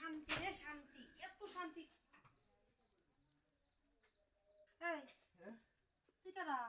শান্তি রে শান্তি, এত শান্তি। এই তুই কারা?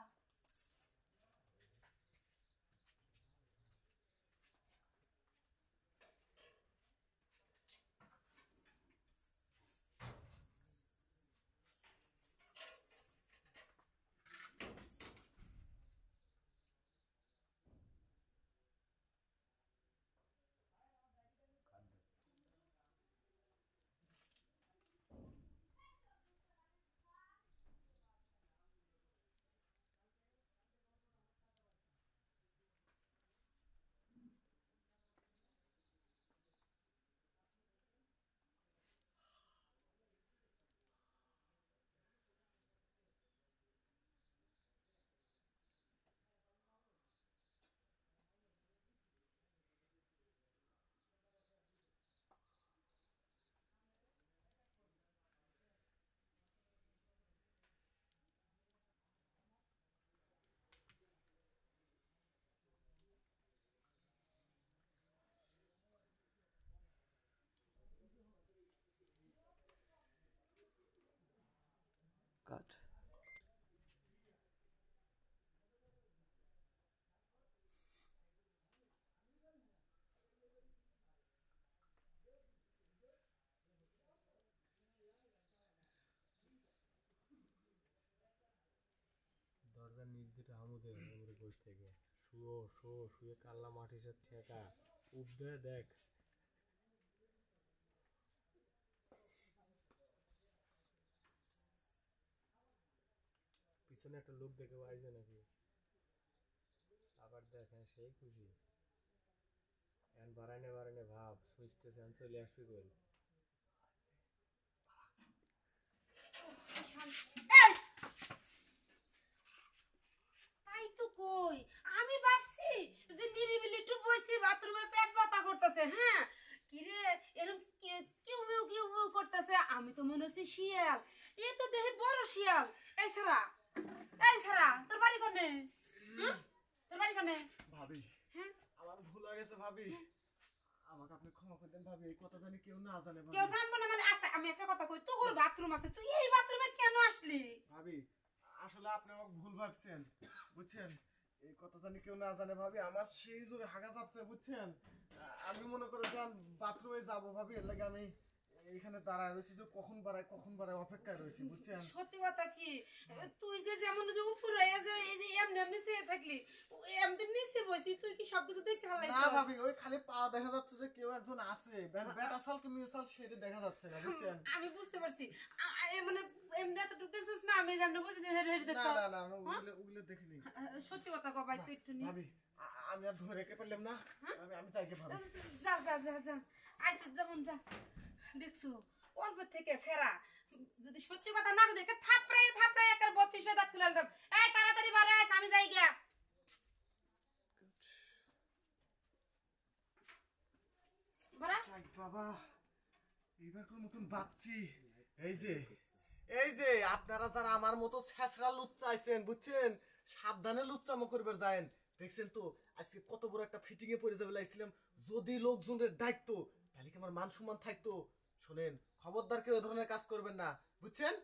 God. দরজার নিচ দিয়ে হামুদে হামুদে বসে থেকে শুয়ে কাল্লা মাটির সাথে ঠেকা উপদে দেখ পিছনে একটা লোক দেখে আইছে নাকি আবার দেখ হ্যাঁ সেই খুশি এখন বারাইনে ভাব সুইচতেছে চলে আসবি কই তাই তো কই, আমি ভাবছি যে নিরিবিলি একটু বসে বাথরুমে পেট ব্যথা করতেছে। হ্যাঁ কিরে এরকম কিউ মিউ করতেছে, আমি তো মনে হচ্ছে শিয়াল। এ তো দেখি বড় শিয়াল। এই ছাড়া তোর বাড়ি কোনে? তোর বাড়ি কোনে? ভাবি হ্যাঁ আমার ভুল হয়ে গেছে ভাবি, আমাকে আপনি ক্ষমা করে দেন ভাবি, এই কথা জানি কেউ না জানে ভাবি। কেউ জানবো না মানে? আচ্ছা আমি একটা কথা কই, তোর বাথরুম আছে, তুই এই বাথরুমে কেন আসলি? ভাবি আসলে আপনি আমাকে ভুল ভাবছেন বুঝছেন, এই কথা জানি কেউ না জানে ভাবি, আমার সেই জোরে হাগা চাপছে বুঝছেন, আমি মনে করে যান বাথরুমে যাবো ভাবি, এর লাগে আমি এখানে দাঁড়ায় রয়েছি যে কখন বাড়ায় অপেক্ষায় রয়েছি বুঝছেন। সত্যি কথা কি, তুই যে যেমন যে উপর হয়ে যে এই যে এমনি চেয়ে থাকলি, এমনি নিচে বসি, তুই কি সবকিছু দেখে হালাইছিস? না ভাবি ওই খালি পা দেখা যাচ্ছে যে কেউ একজন আছে, বেটা সাল কি মেয়ে সাল সেটা দেখা যাচ্ছে না বুঝছেন। আমি বুঝতে পারছি, মানে এমনি এত ঢুকতেছিস না, আমি জানি বুঝি যে হেরে হেরে না দেখছ। না না ওগুলো দেখিনি সত্যি কথা কও ভাই, তুই একটু নি। ভাবি, আমি আর ধরে রেখে পারলাম না, আমি চাইকে ভাবি। যা আইসিস যেমন যা, দেখছো অল্প থেকে ছেড়া, যদি সত্যি কথা না দেখে থাপড়াই একার 32 দাঁত খুলে দাও। এই তাড়াতাড়ি বাড়া, আমি যাই গিয়া। বাড়া বাবা এবার কোন নতুন বাচ্চি, এই যে আপনারা যারা আমার মতো ছেঁচড়া লুচ্চাইছেন বুঝছেন, সাবধানে লুচ্চামো করবে যায়েন, দেখছেন তো আজকে কত বড় একটা ফিটিং এ পড়ে যাবে লাইছিলাম, যদি লোকজনের ডাকতো তাহলে কি আমার মান সম্মান থাকতো। শোনেন খবরদার কেউ এ ধরনের কাজ করবেন না বুঝছেন।